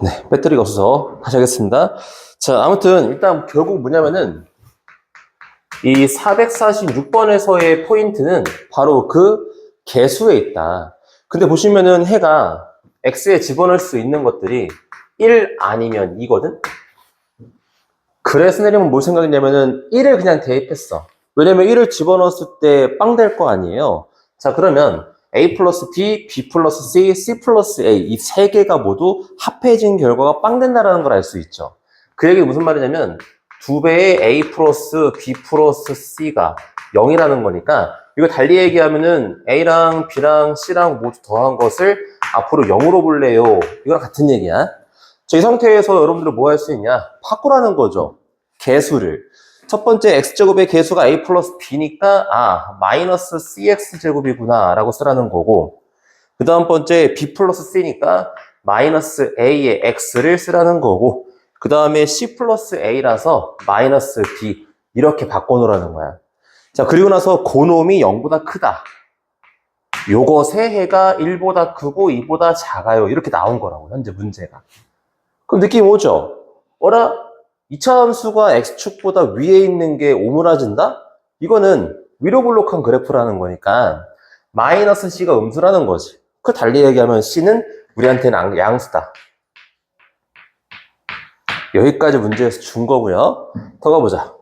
네, 배터리가 없어서 다시 하겠습니다. 자, 아무튼 일단 결국 뭐냐면은 이 446번에서의 포인트는 바로 그 개수에 있다. 근데 보시면은 해가 x에 집어넣을 수 있는 것들이 1 아니면 2거든? 그래서 내리면 뭘 생각했냐면은 1을 그냥 대입했어. 왜냐면 1을 집어넣었을 때 빵 될 거 아니에요. 자, 그러면 A 플러스 B, B 플러스 C, C 플러스 A 이 세 개가 모두 합해진 결과가 빵 된다는 걸 알 수 있죠. 그 얘기 무슨 말이냐면 두 배의 A 플러스 B 플러스 C가 0이라는 거니까 이거 달리 얘기하면은 A랑 B랑 C랑 모두 더한 것을 앞으로 0으로 볼래요. 이거랑 같은 얘기야. 자, 이 상태에서 여러분들은 뭐 할 수 있냐? 바꾸라는 거죠. 개수를. 첫 번째 x제곱의 개수가 a 플러스 b니까 마이너스 cx제곱이구나 라고 쓰라는 거고 그 다음 번째 b 플러스 c니까 마이너스 a의 x를 쓰라는 거고 그 다음에 c 플러스 a라서 마이너스 b 이렇게 바꿔놓으라는 거야. 자, 그리고 나서 고놈이 0보다 크다. 요거 세 해가 1보다 크고 2보다 작아요. 이렇게 나온 거라고 현재 문제가. 그럼 느낌 오죠? 어라? 이차 함수가 x축보다 위에 있는 게 오므라진다? 이거는 위로 볼록한 그래프라는 거니까 마이너스 c가 음수라는 거지. 그 달리 얘기하면 c는 우리한테는 양수다. 여기까지 문제에서 준 거고요. 더 가보자.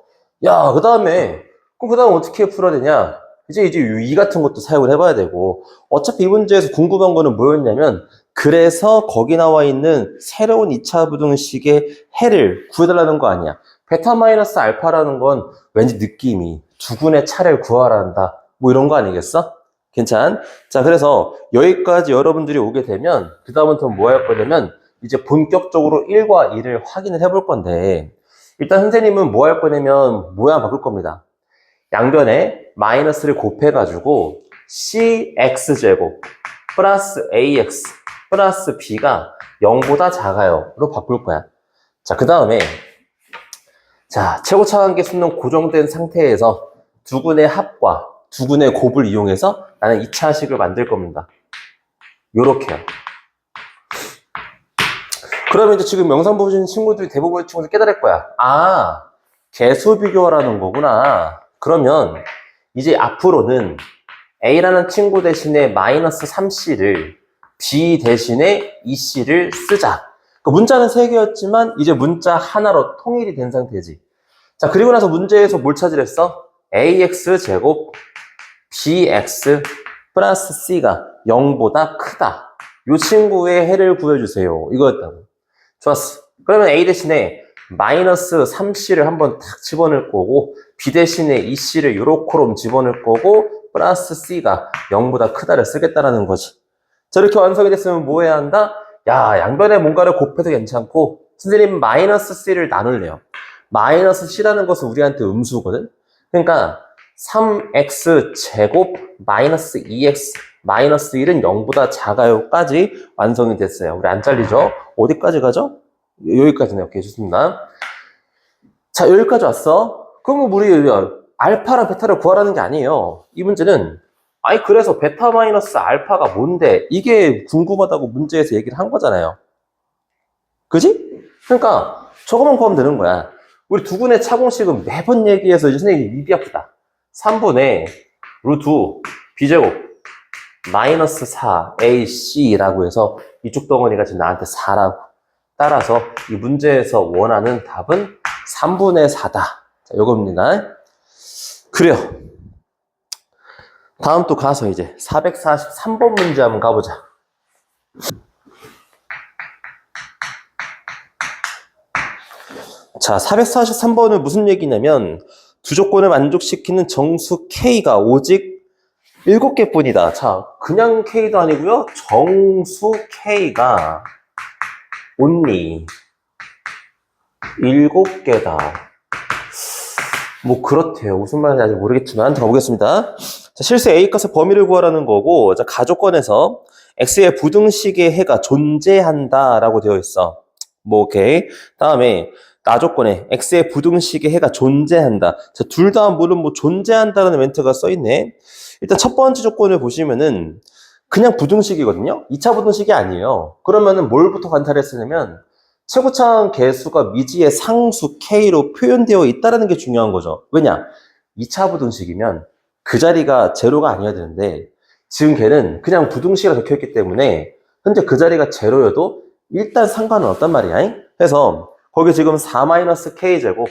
야, 그 다음에 어떻게 풀어야 되냐? 이제 이 같은 것도 사용을 해봐야 되고 어차피 이 문제에서 궁금한 거는 뭐였냐면 그래서 거기 나와 있는 새로운 2차 부등식의 해를 구해달라는 거 아니야. 베타 마이너스 알파라는 건 왠지 느낌이 두근의 차를 구하란다. 뭐 이런 거 아니겠어? 괜찮? 자, 그래서 여기까지 여러분들이 오게 되면 그 다음부터 뭐 할 거냐면 이제 본격적으로 1과 2를 확인을 해볼 건데 일단 선생님은 뭐 할 거냐면 모양 바꿀 겁니다. 양변에 마이너스를 곱해가지고 cx제곱 플러스 ax 플러스 b가 0보다 작아요 로 바꿀 거야. 자, 그 다음에 최고차관계 수는 고정된 상태에서 두근의 합과 두근의 곱을 이용해서 나는 2차식을 만들 겁니다. 요렇게요. 그러면 이제 지금 영상 보신 친구들이 대부분의 친구들 깨달을 거야. 개수 비교라는 거구나. 그러면 이제 앞으로는 A라는 친구 대신에 마이너스 3C를 B 대신에 2C를 쓰자. 그 문자는 3개였지만 이제 문자 하나로 통일이 된 상태지. 자, 그리고 나서 문제에서 뭘 찾으랬어? AX제곱 BX 플러스 C가 0보다 크다. 이 친구의 해를 구해주세요. 이거였다고. 좋았어. 그러면 A 대신에 마이너스 3C를 한번 탁 집어넣을 거고 B 대신에 2C를 요렇게롬 집어넣을 거고 플러스 C가 0보다 크다를 쓰겠다라는 거지. 자, 이렇게 완성이 됐으면 뭐 해야 한다? 야, 양변에 뭔가를 곱해도 괜찮고 선생님 마이너스 C를 나눌래요. 마이너스 C라는 것은 우리한테 음수거든. 그러니까 3x 제곱 마이너스 2x 마이너스 1은 0보다 작아요까지 완성이 됐어요. 우리 안 잘리죠? 어디까지 가죠? 여기까지네요. 오케이, 좋습니다. 자, 여기까지 왔어. 그럼 우리 알파랑 베타를 구하라는 게 아니에요. 이 문제는 그래서 베타 마이너스 알파가 뭔데? 이게 궁금하다고 문제에서 얘기를 한 거잖아요. 그지? 그러니까 저거만 구하면 되는 거야. 우리 두근의 차공식은 매번 얘기해서 이제 선생님이 입이 아프다. 3분의 루트 b제곱 마이너스 4 ac라고 해서 이쪽 덩어리가 지금 나한테 4라고. 따라서 이 문제에서 원하는 답은 3분의 4다. 자, 요겁니다. 그래요. 다음 또 가서 이제 443번 문제 한번 가보자. 자, 443번은 무슨 얘기냐면 두 조건을 만족시키는 정수 K가 오직 7개 뿐이다. 자, 그냥 K도 아니고요. 정수 K가 only 7개다. 뭐 그렇대요. 무슨 말인지 아직 모르겠지만 들어보겠습니다. 자, 실수 A값의 범위를 구하라는 거고, 자, 가조건에서 X의 부등식의 해가 존재한다라고 되어 있어. 뭐 오케이. 다음에 나조건에 X의 부등식의 해가 존재한다. 자, 둘 다 물론 뭐 존재한다라는 멘트가 써있네. 일단 첫 번째 조건을 보시면은 그냥 부등식이거든요. 2차 부등식이 아니에요. 그러면은 뭘부터 관찰했으냐면 최고차항 계수가 미지의 상수 K로 표현되어 있다는 게 중요한 거죠. 왜냐? 2차 부등식이면 그 자리가 제로가 아니어야 되는데 지금 걔는 그냥 부등식이라 적혀있기 때문에 현재 그 자리가 제로여도 일단 상관은 없단 말이야. 그래서 거기 지금 4-K제곱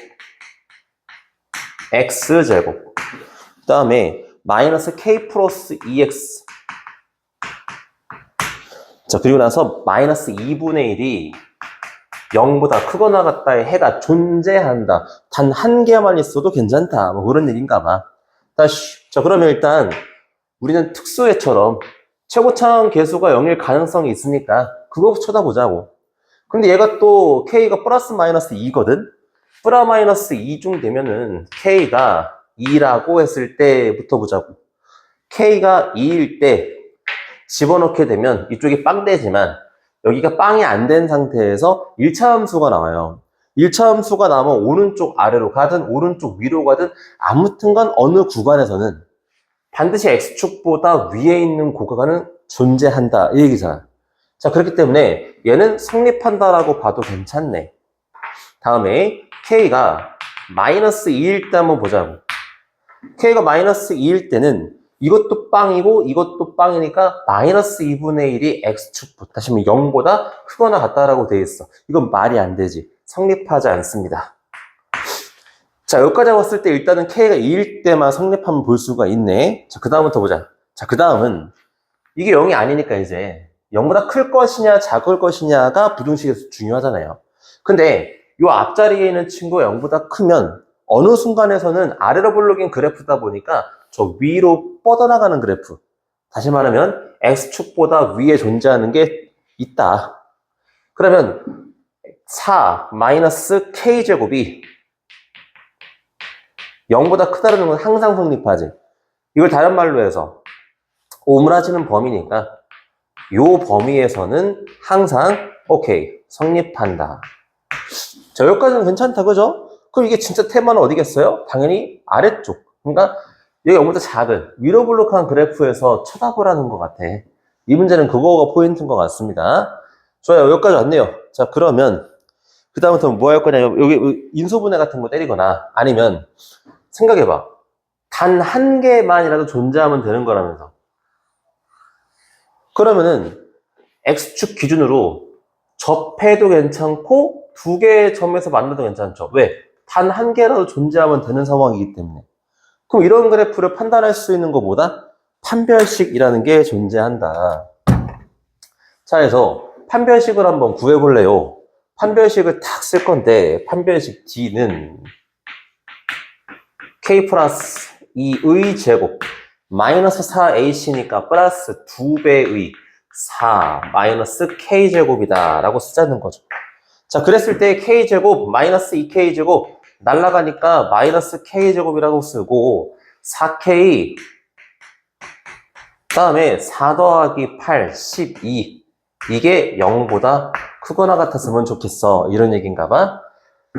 X제곱 그 다음에 마이너스 K 플러스 2X 자 그리고 나서 마이너스 2분의 1이 0보다 크거나 같다의 해가 존재한다. 단 한 개만 있어도 괜찮다. 뭐 그런 얘기인가 봐. 다시. 자, 그러면 일단 우리는 특수해처럼 최고차항 계수가 0일 가능성이 있으니까 그거 쳐다보자고. 근데 얘가 또 K가 플러스 마이너스 2거든? 플라 마이너스 2중 되면은 K가 2라고 했을 때부터 보자고. K가 2일 때 집어넣게 되면 이쪽이 빵되지만 여기가 빵이 안 된 상태에서 1차 함수가 나와요. 1차 함수가 나오면 오른쪽 아래로 가든 오른쪽 위로 가든 아무튼간 어느 구간에서는 반드시 X축보다 위에 있는 고가는 존재한다 이 얘기잖아. 자 그렇기 때문에 얘는 성립한다라고 봐도 괜찮네. 다음에 K가 마이너스 2일 때 한번 보자고. K가 마이너스 2일 때는 이것도 빵이고 이것도 빵이니까 마이너스 2분의 1이 X축 다시 면 0보다 크거나 같다라고 되어 있어. 이건 말이 안 되지. 성립하지 않습니다. 자 여기까지 왔을 때 일단은 K가 2일 때만 성립하면 볼 수가 있네. 자 그 다음부터 보자. 자 그 다음은 이게 0이 아니니까 이제 0보다 클 것이냐 작을 것이냐가 부등식에서 중요하잖아요. 근데 이 앞자리에 있는 친구가 0보다 크면 어느 순간에서는 아래로 볼록인 그래프다 보니까 저 위로 뻗어나가는 그래프. 다시 말하면 X축보다 위에 존재하는 게 있다. 그러면 4 마이너스 K제곱이 0보다 크다는 건 항상 성립하지. 이걸 다른 말로 해서 오므라지는 범위니까 이 범위에서는 항상 오케이 성립한다. 자 여기까지는 괜찮다 그죠? 그럼 이게 진짜 테마는 어디겠어요? 당연히 아래쪽. 그러니까 여기 0보다 작은 위로 볼록한 그래프에서 쳐다보라는 것 같아. 이 문제는 그거가 포인트인 것 같습니다. 좋아요. 여기까지 왔네요. 자 그러면 그 다음부터 뭐 할 거냐. 여기 인수분해 같은 거 때리거나 아니면 생각해봐. 단 한 개만이라도 존재하면 되는 거라면서. 그러면은 X축 기준으로 접해도 괜찮고 두 개의 점에서 만나도 괜찮죠. 왜? 단 한 개라도 존재하면 되는 상황이기 때문에. 그럼 이런 그래프를 판단할 수 있는 것보다 판별식이라는 게 존재한다. 자, 그래서 판별식을 한번 구해볼래요. 판별식을 딱 쓸 건데 판별식 D는 K 플러스 2의 제곱 마이너스 4AC니까 플러스 2배의 4 마이너스 K제곱이다 라고 쓰자는 거죠. 자, 그랬을 때 K제곱 마이너스 2K제곱 날라가니까 마이너스 K제곱이라고 쓰고 4K 그 다음에 4 더하기 8, 12 이게 0보다 크거나 같았으면 좋겠어 이런 얘기인가 봐.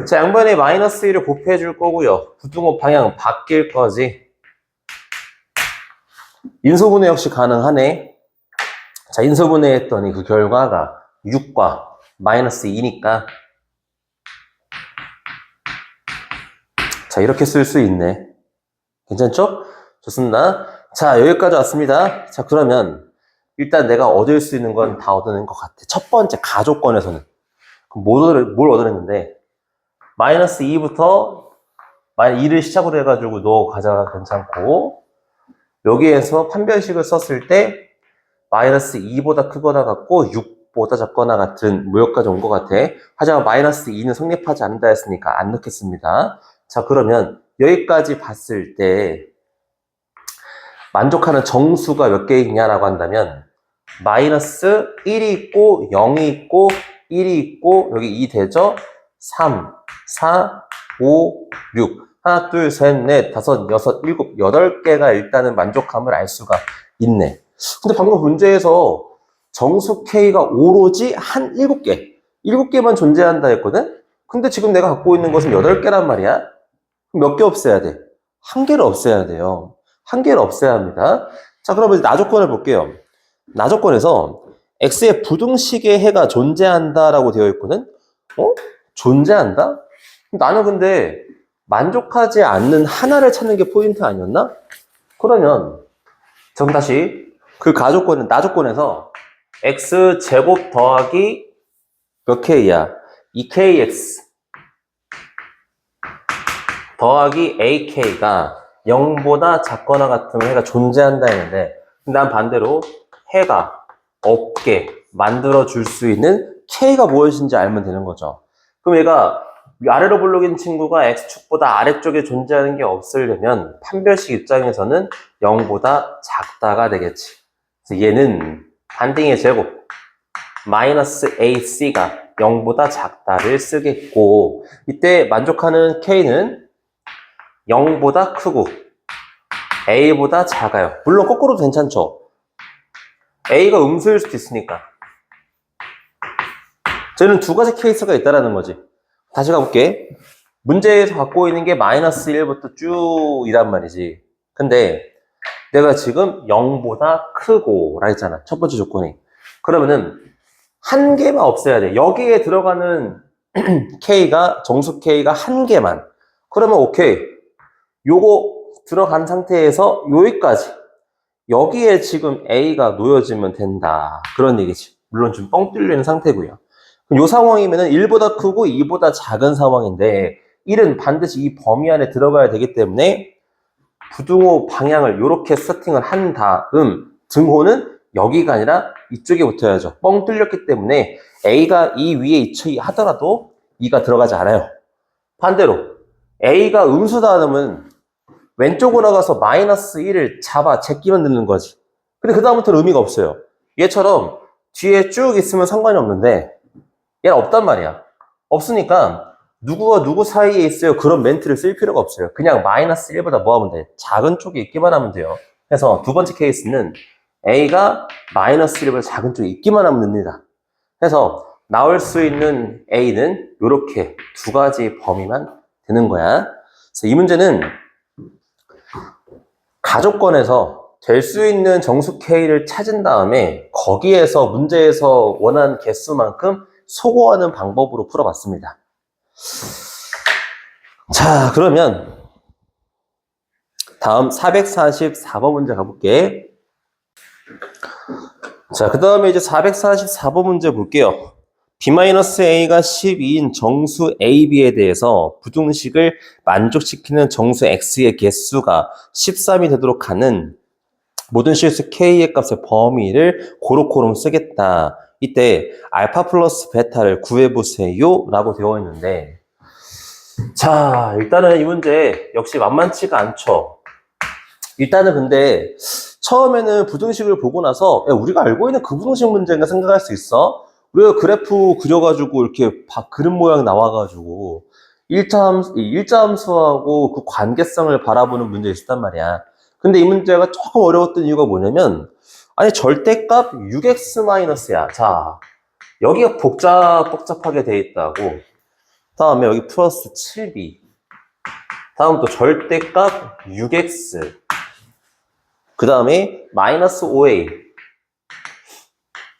자, 양변에 마이너스 1을 곱해 줄 거고요. 부등호 방향 바뀔 거지. 인수분해 역시 가능하네. 자, 인수분해 했더니 그 결과가 6과 마이너스 2니까 자, 이렇게 쓸 수 있네. 괜찮죠? 좋습니다. 자, 여기까지 왔습니다. 자, 그러면 일단 내가 얻을 수 있는 건 다 얻어낸 것 같아. 첫 번째 가족권에서는. 그럼 뭘 얻어냈는데 마이너스 2부터 2를 시작으로 해가지고 너 가져가 괜찮고 여기에서 판별식을 썼을 때 마이너스 2보다 크거나 같고 6보다 작거나 같은 무역까지 온 것 같아. 하지만 마이너스 2는 성립하지 않는다 했으니까 안 넣겠습니다. 자 그러면 여기까지 봤을 때 만족하는 정수가 몇 개 있냐라고 한다면 마이너스 1이 있고 0이 있고 1이 있고 여기 2 되죠? 3, 4, 5, 6 하나, 둘, 셋, 넷, 다섯, 여섯, 일곱, 8개가 일단은 만족함을 알 수가 있네. 근데 방금 문제에서 정수 K가 오로지 한 7개 7개만 존재한다 했거든? 근데 지금 내가 갖고 있는 것은 8개란 말이야? 그럼 몇 개 없애야 돼? 한 개를 없애야 돼요. 한 개를 없애야 합니다. 자, 그러면 나조건을 볼게요. 나조건에서 X의 부등식의 해가 존재한다라고 되어 있거든? 존재한다? 나는 근데 만족하지 않는 하나를 찾는 게 포인트 아니었나? 그러면 전 다시 그 나조건에서 x제곱 더하기 몇 k야? 2kx 더하기 ak가 0보다 작거나 같으면 해가 존재한다 했는데 난 반대로 해가 없게 만들어줄 수 있는 k가 무엇인지 알면 되는 거죠. 그럼 얘가 아래로 블록인 친구가 x축보다 아래쪽에 존재하는 게 없으려면 판별식 입장에서는 0보다 작다가 되겠지. 그래서 얘는 반딩의 제곱 마이너스 ac가 0보다 작다를 쓰겠고 이때 만족하는 k는 0보다 크고 a보다 작아요. 물론 거꾸로도 괜찮죠. a가 음수일 수도 있으니까. 저는 두 가지 케이스가 있다라는 거지. 다시 가볼게. 문제에서 갖고 있는 게 마이너스 1부터 쭉 이란 말이지. 근데 내가 지금 0보다 크고 라 했잖아. 첫 번째 조건이. 그러면은 한 개만 없애야 돼. 여기에 들어가는 k가 정수 k가 한 개만. 그러면 오케이. 요거 들어간 상태에서 여기까지. 여기에 지금 a가 놓여지면 된다. 그런 얘기지. 물론 좀 뻥 뚫리는 상태고요. 이 상황이면은 1보다 크고 2보다 작은 상황인데 1은 반드시 이 범위 안에 들어가야 되기 때문에 부등호 방향을 이렇게 세팅을 한 다음 등호는 여기가 아니라 이쪽에 붙어야죠. 뻥 뚫렸기 때문에 a가 이 위에 위치하더라도 2가 들어가지 않아요. 반대로 a가 음수다 하면 왼쪽으로 가서 마이너스 1을 잡아 제끼면 되는 거지. 근데 그 다음부터는 의미가 없어요. 얘처럼 뒤에 쭉 있으면 상관이 없는데 얘는 없단 말이야. 없으니까 누구와 누구 사이에 있어요. 그런 멘트를 쓸 필요가 없어요. 그냥 마이너스 1보다 뭐 하면 돼? 작은 쪽에 있기만 하면 돼요. 그래서 두 번째 케이스는 A가 마이너스 1보다 작은 쪽에 있기만 하면 됩니다. 그래서 나올 수 있는 A는 이렇게 두 가지 범위만 되는 거야. 그래서 이 문제는 가족권에서 될 수 있는 정수 K를 찾은 다음에 거기에서 문제에서 원하는 개수만큼 소거하는 방법으로 풀어봤습니다. 자, 그러면 다음 444번 문제 가볼게. 자, 그 다음에 이제 444번 문제 볼게요. b-a가 12인 정수 ab에 대해서 부등식을 만족시키는 정수 x의 개수가 13이 되도록 하는 모든 실수 k의 값의 범위를 고루고루 쓰겠다. 이때 알파 플러스 베타를 구해보세요 라고 되어 있는데 자, 일단은 이 문제 역시 만만치가 않죠. 일단은 근데 처음에는 부등식을 보고 나서 야, 우리가 알고 있는 그 부등식 문제인가 생각할 수 있어. 우리가 그래프 그려가지고 이렇게 그림 모양 나와가지고 일자함수하고 그 관계성을 바라보는 문제 있었단 말이야. 근데 이 문제가 조금 어려웠던 이유가 뭐냐면 아니 절대값 6x-야. 자, 여기가 복잡하게 돼 있다고. 다음에 여기 플러스 7b. 다음 또 절대값 6x. 그 다음에 마이너스 5a.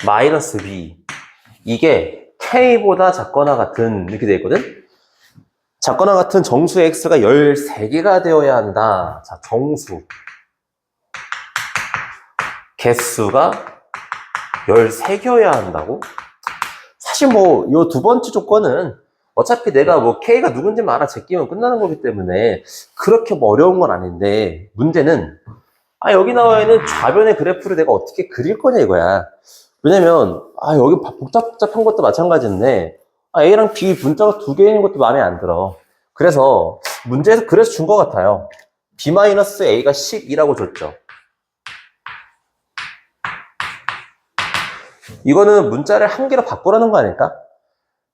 마이너스 b. 이게 k보다 작거나 같은 이렇게 돼 있거든. 작거나 같은 정수 x가 13개가 되어야 한다. 자, 정수. 개수가 13개여야 한다고? 사실 뭐, 이 두 번째 조건은 어차피 내가 뭐 K가 누군지만 알아 제끼면 끝나는 거기 때문에 그렇게 뭐 어려운 건 아닌데 문제는 여기 나와 있는 좌변의 그래프를 내가 어떻게 그릴 거냐 이거야. 왜냐면 여기 복잡한 것도 마찬가지인데 A랑 B 분자가 두 개 있는 것도 마음에 안 들어. 그래서 문제에서 그래서 준 것 같아요. B-A가 12라고 줬죠. 이거는 문자를 한 개로 바꾸라는 거 아닐까?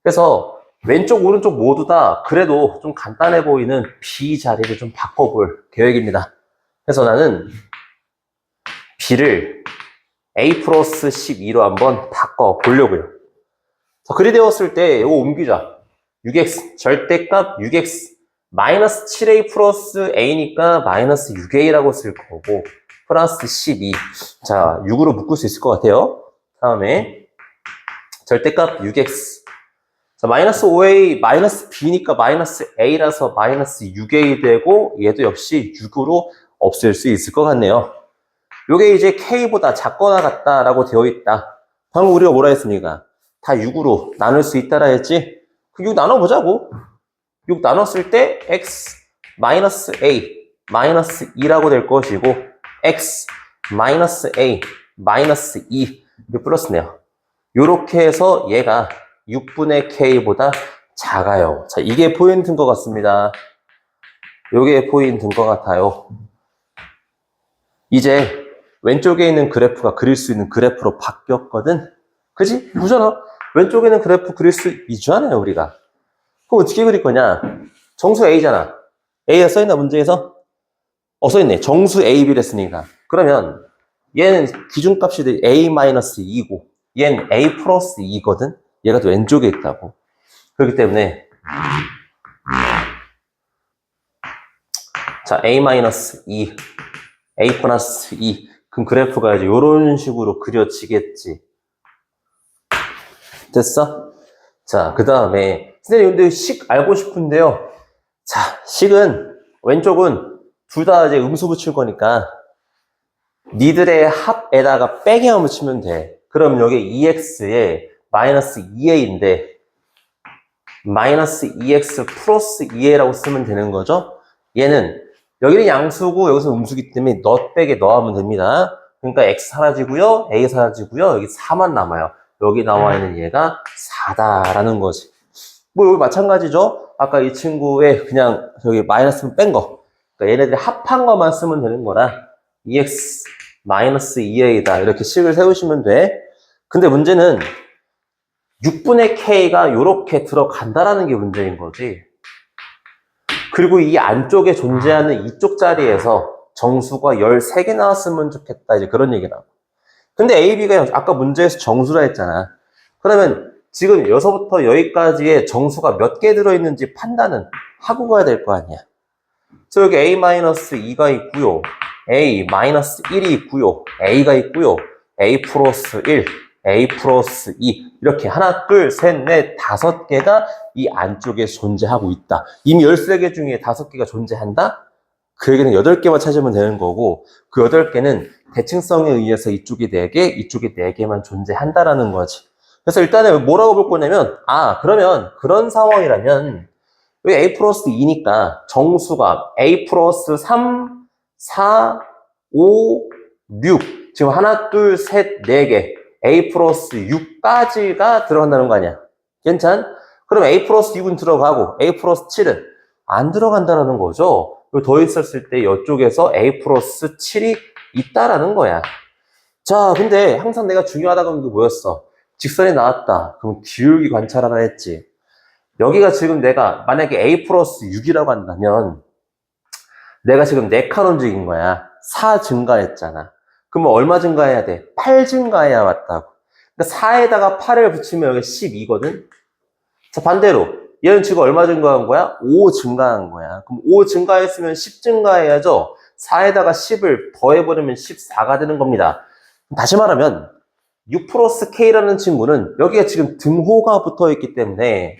그래서 왼쪽 오른쪽 모두 다 그래도 좀 간단해 보이는 B 자리를 좀 바꿔볼 계획입니다. 그래서 나는 B를 A 플러스 12로 한번 바꿔보려고요. 자, 그리 되었을 때 이거 옮기자. 6x 절대값 6x 마이너스 7a 플러스 a니까 마이너스 6a라고 쓸 거고 플러스 12. 자, 6으로 묶을 수 있을 것 같아요. 다음에 절대값 6x. 자, 마이너스 5a, 마이너스 b니까 마이너스 a라서 마이너스 6a 되고, 얘도 역시 6으로 없앨 수 있을 것 같네요. 요게 이제 k보다 작거나 같다라고 되어 있다. 방금 우리가 뭐라 했습니까? 다 6으로 나눌 수 있다라 했지? 그 6 나눠보자고. 6 나눴을 때 x 마이너스 a 마이너스 2라고 될 것이고, x 마이너스 a 마이너스 2 이거 플러스네요. 요렇게 해서 얘가 6분의 k보다 작아요. 자, 이게 포인트인 것 같습니다. 요게 포인트인 것 같아요. 이제 왼쪽에 있는 그래프가 그릴 수 있는 그래프로 바뀌었거든? 그지? 보잖아. 왼쪽에 있는 그래프 그릴 수 있잖아요, 우리가. 그럼 어떻게 그릴 거냐? 정수 A잖아. A가 써있나, 문제에서? 써있네. 정수 AB를 했으니까. 그러면 얘는 기준값이 A-2고 얘는 A 플러스 2거든? 얘가 또 왼쪽에 있다고. 그렇기 때문에 자, A-2, A 플러스 2. 그럼 그래프가 이제 이런 식으로 그려지겠지. 됐어? 자, 그 다음에 선생님 근데 식 알고 싶은데요. 자, 식은 왼쪽은 둘 다 이제 음수 붙일 거니까 니들의 합에다가 빼기 한번 치면 돼. 그럼 여기 2x에 마이너스 2a인데 마이너스 2x 플러스 2a라고 쓰면 되는 거죠. 얘는 여기는 양수고 여기서 음수기 때문에 너 빼기 너 하면 됩니다. 그러니까 x 사라지고요, a 사라지고요, 여기 4만 남아요. 여기 나와 있는 얘가 4다라는 거지. 뭐 여기 마찬가지죠. 아까 이 친구의 그냥 저기 마이너스만 뺀 거. 그러니까 얘네들이 합한 것만 쓰면 되는 거라 2x 마이너스 2a다 이렇게 식을 세우시면 돼. 근데 문제는 6분의 k가 이렇게 들어간다라는 게 문제인 거지. 그리고 이 안쪽에 존재하는 이쪽 자리에서 정수가 13개 나왔으면 좋겠다. 이제 그런 얘기라고. 근데 A, B가 아까 문제에서 정수라 했잖아. 그러면 지금 여기서부터 여기까지의 정수가 몇 개 들어있는지 판단은 하고 가야 될 거 아니야. 그래서 여기 A-2가 있고요. A-1이 있고요. A가 있고요. A 플러스 1, A 플러스 2 이렇게 하나, 둘, 셋, 넷, 5개가 이 안쪽에 존재하고 있다. 이미 13개 중에 5개가 존재한다? 그 얘기는 8개만 찾으면 되는 거고 그 8개는 대칭성에 의해서 이쪽이 4개, 이쪽이 4개만 존재한다라는 거지. 그래서 일단은 뭐라고 볼 거냐면 그러면 그런 상황이라면 여기 A 플러스 2니까 정수가 A 플러스 3, 4, 5, 6 지금 하나, 둘, 셋, 4개 A 플러스 6까지가 들어간다는 거 아니야. 괜찮? 그럼 A 플러스 6은 들어가고 A 플러스 7은 안 들어간다는 거죠. 더 있었을 때 이쪽에서 A 플러스 7이 있다라는 거야. 자, 근데 항상 내가 중요하다고 하는 게 뭐였어? 직선이 나왔다. 그럼 기울기 관찰하라 했지. 여기가 지금 내가 만약에 A 플러스 6이라고 한다면 내가 지금 4칸 움직인 거야. 4 증가했잖아. 그러면 얼마 증가해야 돼? 8 증가해야 왔다고. 그러니까 4에다가 8을 붙이면 여기 12거든? 자, 반대로 얘는 지금 얼마 증가한 거야? 5 증가한 거야. 그럼 5 증가했으면 10 증가해야죠. 4에다가 10을 더해버리면 14가 되는 겁니다. 다시 말하면 6 플러스 K라는 친구는 여기에 지금 등호가 붙어 있기 때문에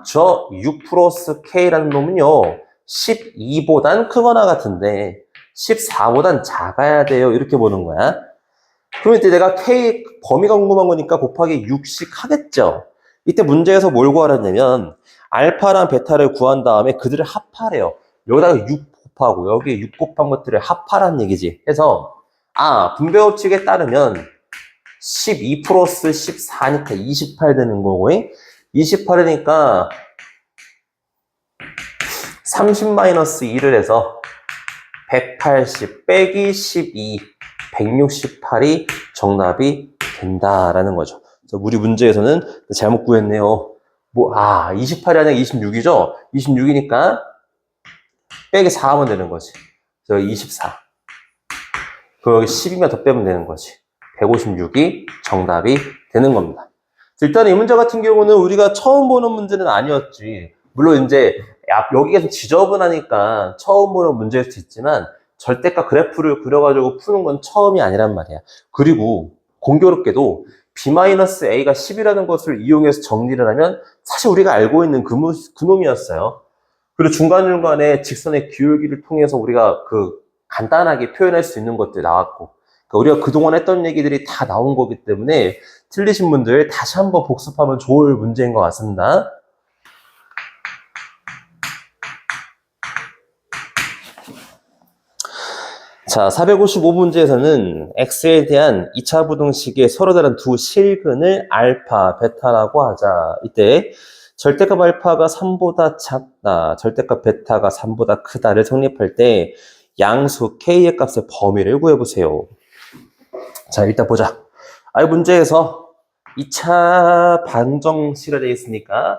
저 6 플러스 K라는 놈은요 12보단 크거나 같은데 14보단 작아야 돼요. 이렇게 보는 거야. 그럼 이때 내가 K 범위가 궁금한 거니까 곱하기 6씩 하겠죠. 이때 문제에서 뭘 구하라냐면 알파랑 베타를 구한 다음에 그들을 합하래요. 여기다가 6 곱하고 여기에 6 곱한 것들을 합하라는 얘기지. 해서 분배 법칙에 따르면 12 플러스 14니까 28 되는 거고 28이니까 30-2를 해서 180 빼기 12 168이 정답이 된다라는 거죠. 그래서 우리 문제에서는 잘못 구했네요. 28이 아니라 26이죠? 26이니까 빼기 4 하면 되는 거지. 그래서 24. 그리고 여기 10이면 더 빼면 되는 거지. 156이 정답이 되는 겁니다. 일단 이 문제 같은 경우는 우리가 처음 보는 문제는 아니었지. 물론 이제 여기가 좀 지저분하니까 처음 보는 문제일 수 있지만 절대값 그래프를 그려가지고 푸는 건 처음이 아니란 말이야. 그리고 공교롭게도 b-a가 10이라는 것을 이용해서 정리를 하면 사실 우리가 알고 있는 그놈이었어요. 그리고 중간중간에 직선의 기울기를 통해서 우리가 간단하게 표현할 수 있는 것들이 나왔고, 그러니까 우리가 그동안 했던 얘기들이 다 나온 거기 때문에 틀리신 분들 다시 한번 복습하면 좋을 문제인 것 같습니다. 자, 455문제에서는 x에 대한 2차 부등식의 서로 다른 두 실근을 알파, 베타라고 하자. 이때 절대값 알파가 3보다 작다, 절대값 베타가 3보다 크다를 성립할 때 양수 k의 값의 범위를 구해보세요. 자, 일단 보자. 이 문제에서 2차 반정식이 되어 있으니까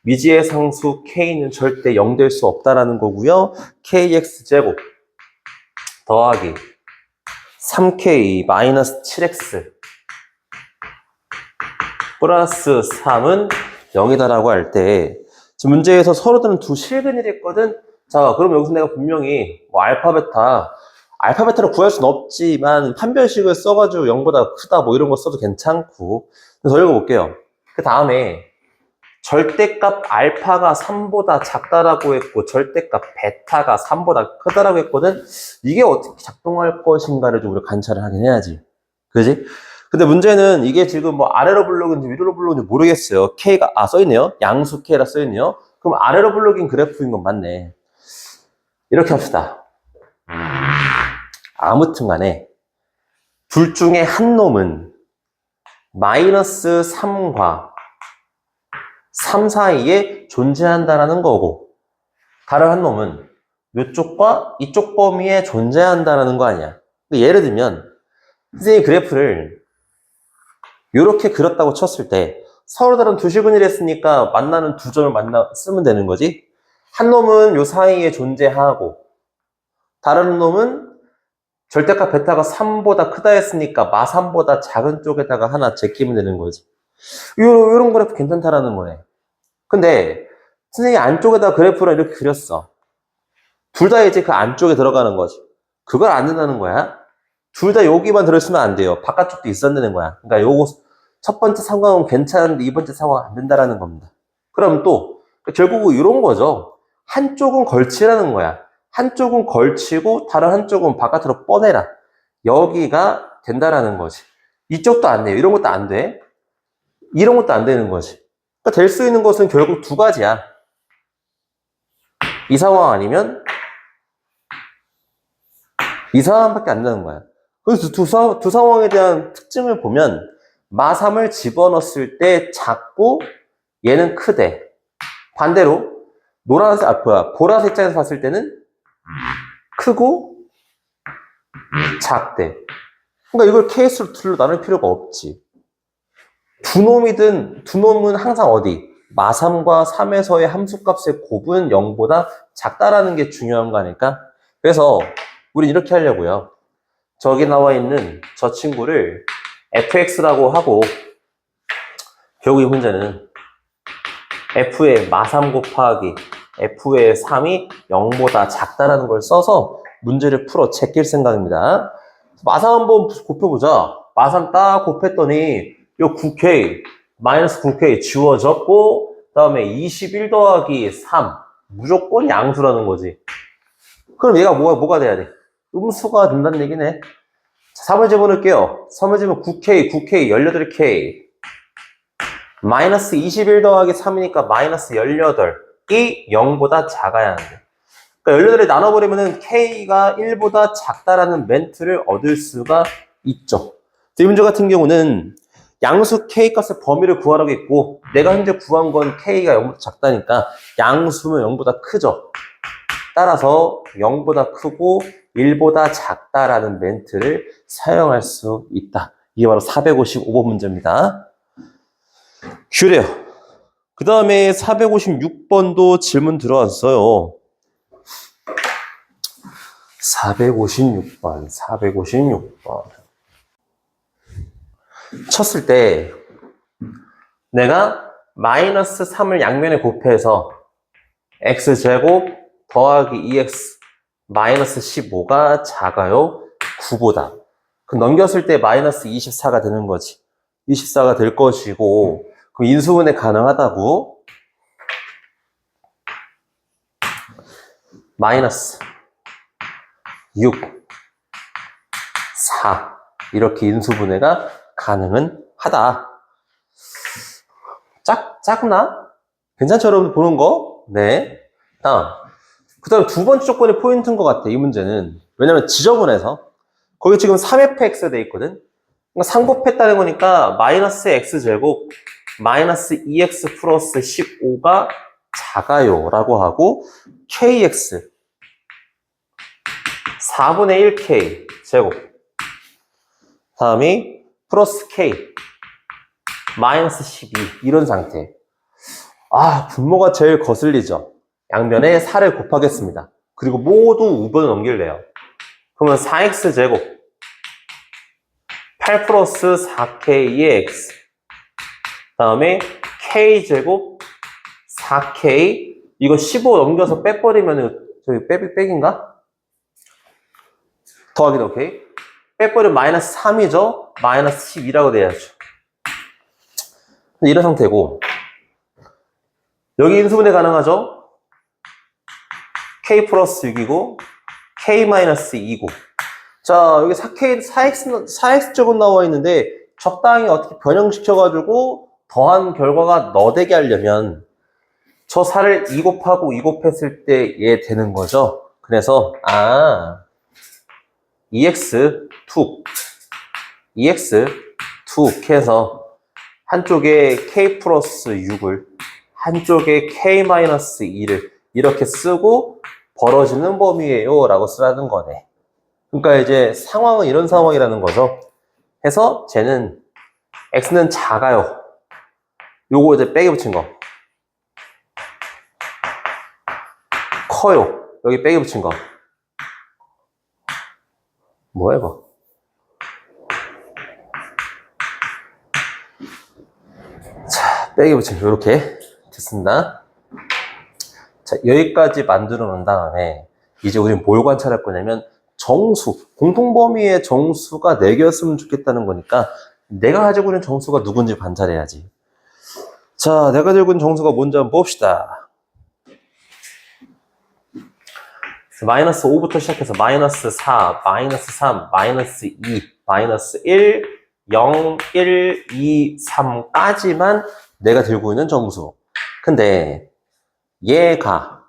미지의 상수 k는 절대 0 될 수 없다라는 거고요. kx제곱 더하기 3k 마이너스 7x 플러스 3은 0이다라고 할 때 지금 문제에서 서로 다른 두 실근이 됐거든. 자, 그럼 여기서 내가 분명히 알파 베타를 구할 수는 없지만 판별식을 써가지고 0보다 크다 뭐 이런 거 써도 괜찮고. 더 읽어볼게요. 그 다음에 절대값 알파가 3보다 작다라고 했고 절대값 베타가 3보다 크다라고 했거든. 이게 어떻게 작동할 것인가를 좀 우리가 관찰을 하긴 해야지. 그지? 근데 문제는 이게 지금 뭐 아래로 블록인지 위로 블록인지 모르겠어요. K가 써있네요. 양수 K라 써있네요. 그럼 아래로 블록인 그래프인 건 맞네. 이렇게 합시다. 아무튼 간에 둘 중에 한 놈은 마이너스 3과 3 사이에 존재한다라는 거고 다른 한 놈은 이쪽과 이쪽 범위에 존재한다라는 거 아니야. 예를 들면 선생님이 그래프를 이렇게 그렸다고 쳤을 때 서로 다른 두 실근을 했으니까 만나는 두 점을 쓰면 되는 거지. 한 놈은 요 사이에 존재하고 다른 놈은 절대값 베타가 3보다 크다 했으니까 마3보다 작은 쪽에다가 하나 제끼면 되는 거지. 요런 그래프 괜찮다라는 거네. 근데 선생님이 안쪽에다 그래프를 이렇게 그렸어. 둘 다 이제 그 안쪽에 들어가는 거지. 그걸 안 된다는 거야. 둘 다 여기만 들어있으면 안 돼요. 바깥쪽도 있어야 되는 거야. 그러니까 요거 첫 번째 상황은 괜찮은데 이 번째 상황은 안 된다라는 겁니다. 그럼 또 결국은 이런 거죠. 한쪽은 걸치라는 거야. 한쪽은 걸치고 다른 한쪽은 바깥으로 뻗내라. 여기가 된다라는 거지. 이쪽도 안 돼요. 이런 것도 안 돼. 이런 것도 안 되는 거지. 그러니까 될 수 있는 것은 결국 두 가지야. 이 상황 아니면 이 상황밖에 안 되는 거야. 그래서 두 상황에 대한 특징을 보면 마3을 집어넣었을 때 작고 얘는 크대. 반대로 보라색 장에서 봤을 때는 크고 작대. 그러니까 이걸 케이스로 둘로 나눌 필요가 없지. 두 놈은 항상 어디? 마3과 3에서의 함수값의 곱은 0보다 작다라는 게 중요한 거니까. 그래서 우린 이렇게 하려고요. 저기 나와 있는 저 친구를 fx라고 하고 결국 이 문제는 f의 마3 곱하기 f의 3이 0보다 작다라는 걸 써서 문제를 풀어 제낄 생각입니다. 마3 한번 곱해보자. 마3 딱 곱했더니 요 9k 마이너스 9k 지워졌고 다음에 21 더하기 3 무조건 양수라는 거지. 그럼 얘가 뭐가 돼야 돼? 음수가 된다는 얘기네. 자, 3을 집어넣을게요. 3을 집으면 9k 18k 마이너스 21 더하기 3이니까 마이너스 18이 0보다 작아야 하는데. 그러니까 18을 나눠버리면은 k가 1보다 작다라는 멘트를 얻을 수가 있죠. 이 문제 같은 경우는 양수 k 값의 범위를 구하라고 했고 내가 현재 구한 건 k가 0보다 작다니까 양수는 0보다 크죠. 따라서 0보다 크고 1보다 작다라는 멘트를 사용할 수 있다. 이게 바로 455번 문제입니다. 그래요. 그 다음에 456번도 질문 들어왔어요. 456번. 쳤을 때 내가 마이너스 3을 양면에 곱해서 x제곱 더하기 2x 마이너스 15가 작아요? 9보다. 그럼 넘겼을 때 마이너스 24가 되는 거지. 24가 될 것이고, 그럼 인수분해 가능하다고? 마이너스 6, 4 이렇게 인수분해가 가능은 하다. 작나? 괜찮죠, 여러분 보는 거? 네. 다음. 그 다음 두 번째 조건이 포인트인 것 같아, 이 문제는. 왜냐면 지저분해서. 거기 지금 3fx 돼 있거든? 그러니까 상곱했다는 거니까 마이너스 x제곱 마이너스 2x 플러스 15가 작아요 라고 하고 kx 4분의 1k 제곱 다음이 플러스 k 마이너스 12 이런 상태. 아, 분모가 제일 거슬리죠. 양변에 4를 곱하겠습니다. 그리고 모두 우변을 넘길래요. 그러면 4x제곱 8 플러스 4k의 x 다음에 k제곱 4k 이거 15 넘겨서 빼버리면 저기 빼기인가? 더하기도 오케이. 빼버리면 마이너스 3이죠. 마이너스 12라고 돼야죠. 이런 상태고 여기 인수분해 가능하죠? k 플러스 6이고 k 마이너스 2고 자 여기 4x제곱 나와 있는데 적당히 어떻게 변형시켜가지고 더한 결과가 너되게 하려면 저 4를 2 곱하고 2 곱했을 때 얘 되는 거죠. 그래서 2x 2 해서 한쪽에 k 플러스 6을 한쪽에 k 마이너스 2를 이렇게 쓰고 벌어지는 범위예요 라고 쓰라는 거네. 그러니까 이제 상황은 이런 상황이라는 거죠. 해서 쟤는 x는 작아요. 요거 이제 빼기 붙인 거. 커요. 여기 빼기 붙인 거. 뭐야 이거? 자, 빼기 붙인 거 이렇게 됐습니다. 자, 여기까지 만들어 놓은 다음에 이제 우리는 뭘 관찰할 거냐면 정수, 공통범위의 정수가 4개였으면 좋겠다는 거니까 내가 가지고 있는 정수가 누군지 관찰해야지. 자, 내가 들고 있는 정수가 뭔지 한번 봅시다. 마이너스 5부터 시작해서 마이너스 4, 마이너스 3, 마이너스 2, 마이너스 1, 0, 1, 2, 3까지만 내가 들고 있는 정수. 근데 얘가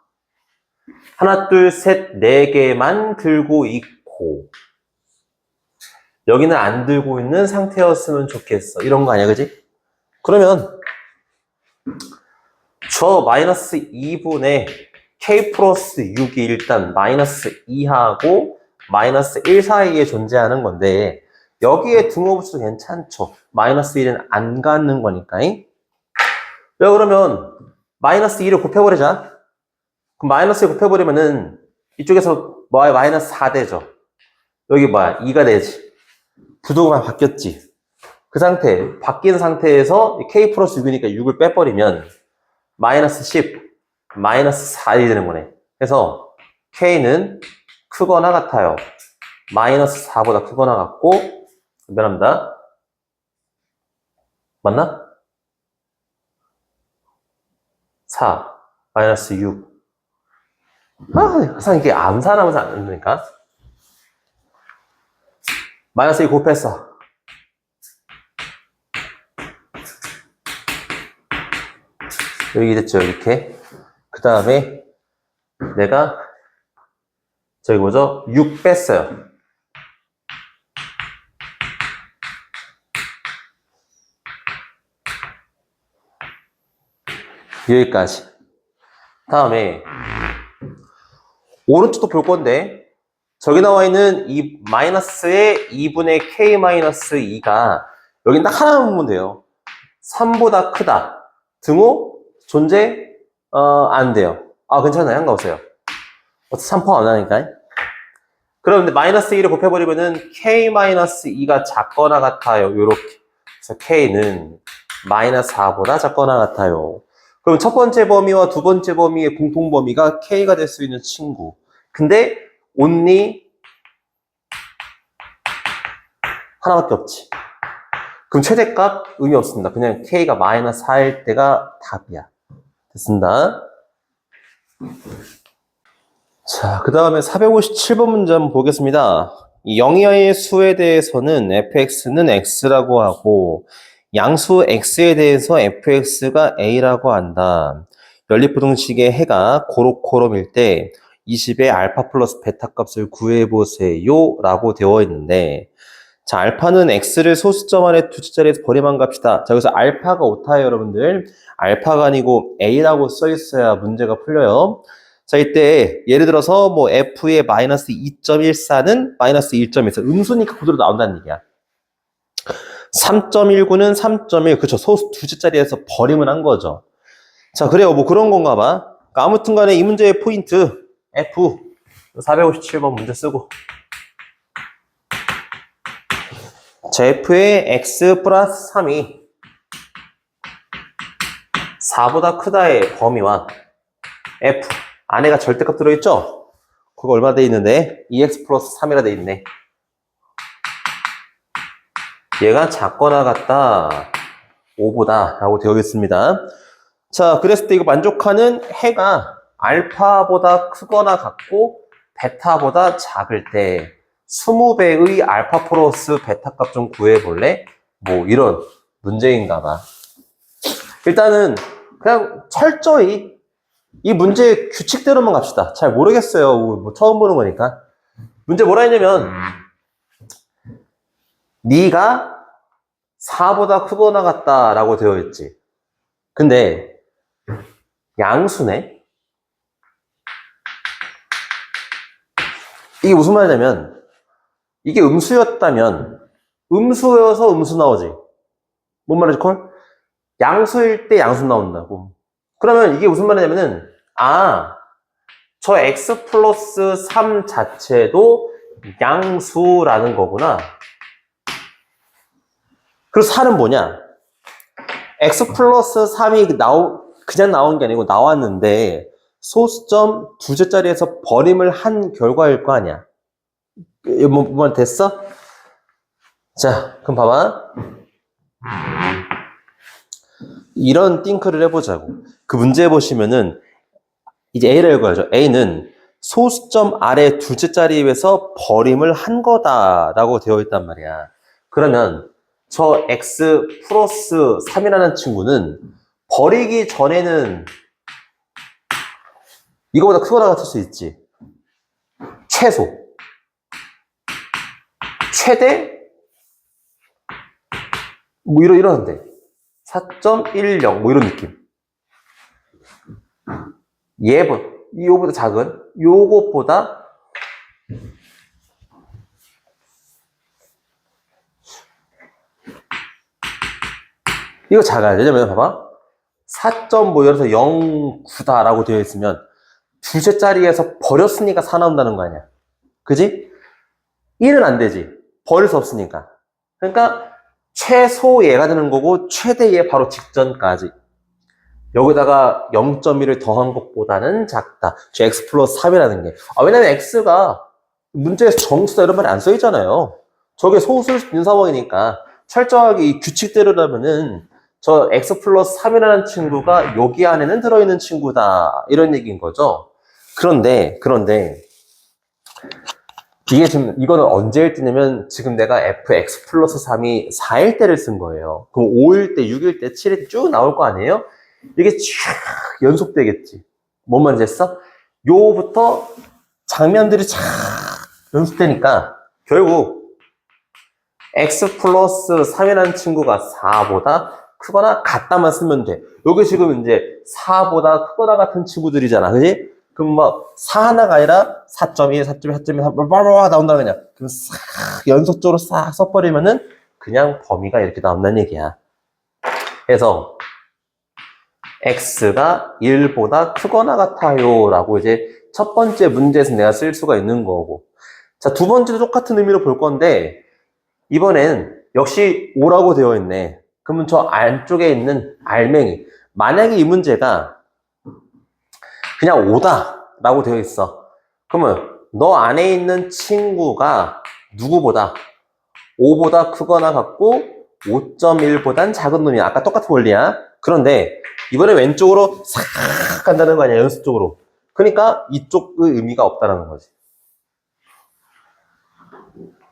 하나, 둘, 셋, 4개만 들고 있고 여기는 안 들고 있는 상태였으면 좋겠어. 이런 거 아니야, 그지? 그러면 저 마이너스 2분의 k 플러스 6이 일단 마이너스 2하고 마이너스 1 사이에 존재하는 건데 여기에 등호부도 괜찮죠. 마이너스 1은 안 갖는 거니까. 왜 그러면 마이너스 2를 곱해버리자. 그럼 마이너스 1 곱해버리면은 이쪽에서 뭐야? 마이너스 4 되죠. 여기 뭐야? 2가 되지. 부등호가 바뀌었지. 그 상태, 바뀐 상태에서 k 플러스 6이니까 6을 빼버리면 마이너스 10, 마이너스 4이 되는 거네. 그래서 k는 크거나 같아요. 마이너스 4보다 크거나 같고 변합니다. 맞나? 4, 마이너스 6. 항상 이게 암산하면서 안 된다니까? 마이너스 2 곱했어. 여기 됐죠, 이렇게. 그 다음에 내가 저기 뭐죠? 6 뺐어요. 여기까지. 다음에 오른쪽도 볼 건데 저기 나와 있는 이 마이너스의 2분의 k 마이너스 2가 여기 딱 하나만 보면 돼요. 3보다 크다. 등호 존재 안 돼요. 괜찮아요. 상관없어요. 어차피 3 포함 안 하니까. 그런데 마이너스 2를 곱해버리면은 k 마이너스 2가 작거나 같아요. 요렇게. 그래서 k는 마이너스 4보다 작거나 같아요. 그럼 첫 번째 범위와 두 번째 범위의 공통 범위가 k가 될 수 있는 친구. 근데 only 하나밖에 없지. 그럼 최대값 의미 없습니다. 그냥 K가 마이너스 4일 때가 답이야. 됐습니다. 자, 그 다음에 457번 문제 한번 보겠습니다. 이 영의의 수에 대해서는 fx는 x라고 하고 양수 x에 대해서 fx가 a라고 한다. 연립부등식의 해가 고로코롬일 때 20의 알파 플러스 베타 값을 구해보세요 라고 되어 있는데, 자, 알파는 x를 소수점 안에 두째 자리에서 버림한 값이다. 자, 여기서 알파가 오타예요, 여러분들. 알파가 아니고 a라고 써 있어야 문제가 풀려요. 자, 이때 예를 들어서 뭐 f의 마이너스 2.14는 마이너스 1.14, 음수니까 그대로 나온다는 얘기야. 3.19는 3.1, 그쵸, 소수 두째 자리에서 버림을 한 거죠. 자, 그래요. 뭐 그런 건가 봐. 그러니까 아무튼 간에 이 문제의 포인트 F 457번 문제 쓰고, 자, F의 x 플러스 3이 4보다 크다의 범위와 F 안에가 절대값 들어있죠? 그거 얼마 돼 있는데? 2x 플러스 3이라 돼 있네. 얘가 작거나 같다 5보다 라고 되어 있습니다. 자, 그랬을 때 이거 만족하는 해가 알파보다 크거나 같고 베타보다 작을 때 20배의 알파 플러스 베타 값 좀 구해볼래? 뭐 이런 문제인가 봐. 일단은 그냥 철저히 이 문제의 규칙대로만 갑시다. 잘 모르겠어요. 뭐 처음 보는 거니까. 문제 뭐라 했냐면 네가 4보다 크거나 같다라고 되어 있지. 근데 양수네? 이게 무슨 말이냐면 이게 음수였다면 음수여서 음수 나오지. 뭔 말이지, 콜? 양수일 때 양수 나온다고. 그러면 이게 무슨 말이냐면은 저 x 플러스 3 자체도 양수라는 거구나. 그리고 4는 뭐냐? x 플러스 3이 그냥 나온 게 아니고 나왔는데 소수점 두째 자리에서 버림을 한 결과일 거 아니야. 뭐 됐어? 자, 그럼 봐봐. 이런 띵크를 해보자고. 그 문제 보시면은 이제 A를 읽어야죠. A는 소수점 아래 둘째 자리에서 버림을 한 거다라고 되어 있단 말이야. 그러면 저 x 플러스 3이라는 친구는 버리기 전에는 이거보다 크거나 같을 수 있지. 최소. 최대? 뭐 이러는데. 4.10 뭐 이런 느낌. 이거보다 작은 요것보다 이거 작아요. 왜냐면 봐봐. 4. 뭐 예를 들어서 09다라고 되어 있으면 두째 자리에서 버렸으니까 4 나온다는 거 아니야. 그지? 1은 안 되지. 버릴 수 없으니까. 그러니까 최소 얘가 되는 거고 최대 얘 바로 직전까지. 여기다가 0.1을 더한 것보다는 작다. 저 x 플러스 3이라는 게. 왜냐면 x가 문제에서 정수다 이런 말이 안 써있잖아요. 저게 소수일 수 있는 상황이니까 철저하게 이 규칙대로라면은 저 x 플러스 3이라는 친구가 여기 안에는 들어있는 친구다. 이런 얘기인 거죠. 그런데 이게 지금 이거는 언제일 때냐면 지금 내가 fx 플러스 3이 4일 때를 쓴 거예요. 그럼 5일 때, 6일 때, 7일 때 쭉 나올 거 아니에요? 이게 쭉 연속되겠지. 뭔 말인지 했어? 요부터 장면들이 쫙 연속되니까 결국 x 플러스 3이라는 친구가 4보다 크거나 같다만 쓰면 돼. 여기 지금 이제 4보다 크거나 같은 친구들이잖아. 그지? 그럼 막 4 하나가 아니라 4.1, 4.1, 4.1, 4.1 나온다 그냥. 그럼 싹 연속적으로 싹 써버리면은 그냥 범위가 이렇게 나온다는 얘기야. 그래서 x가 1보다 크거나 같아요 라고 이제 첫 번째 문제에서 내가 쓸 수가 있는 거고. 자, 두 번째도 똑같은 의미로 볼 건데 이번엔 역시 5라고 되어 있네. 그러면 저 안쪽에 있는 알맹이, 만약에 이 문제가 그냥 5다 라고 되어 있어. 그러면 너 안에 있는 친구가 누구보다 5보다 크거나 같고 5.1보단 작은 놈이야. 아까 똑같은 원리야. 그런데 이번에 왼쪽으로 싹 간다는 거 아니야, 연습적으로. 그러니까 이쪽의 의미가 없다는 거지.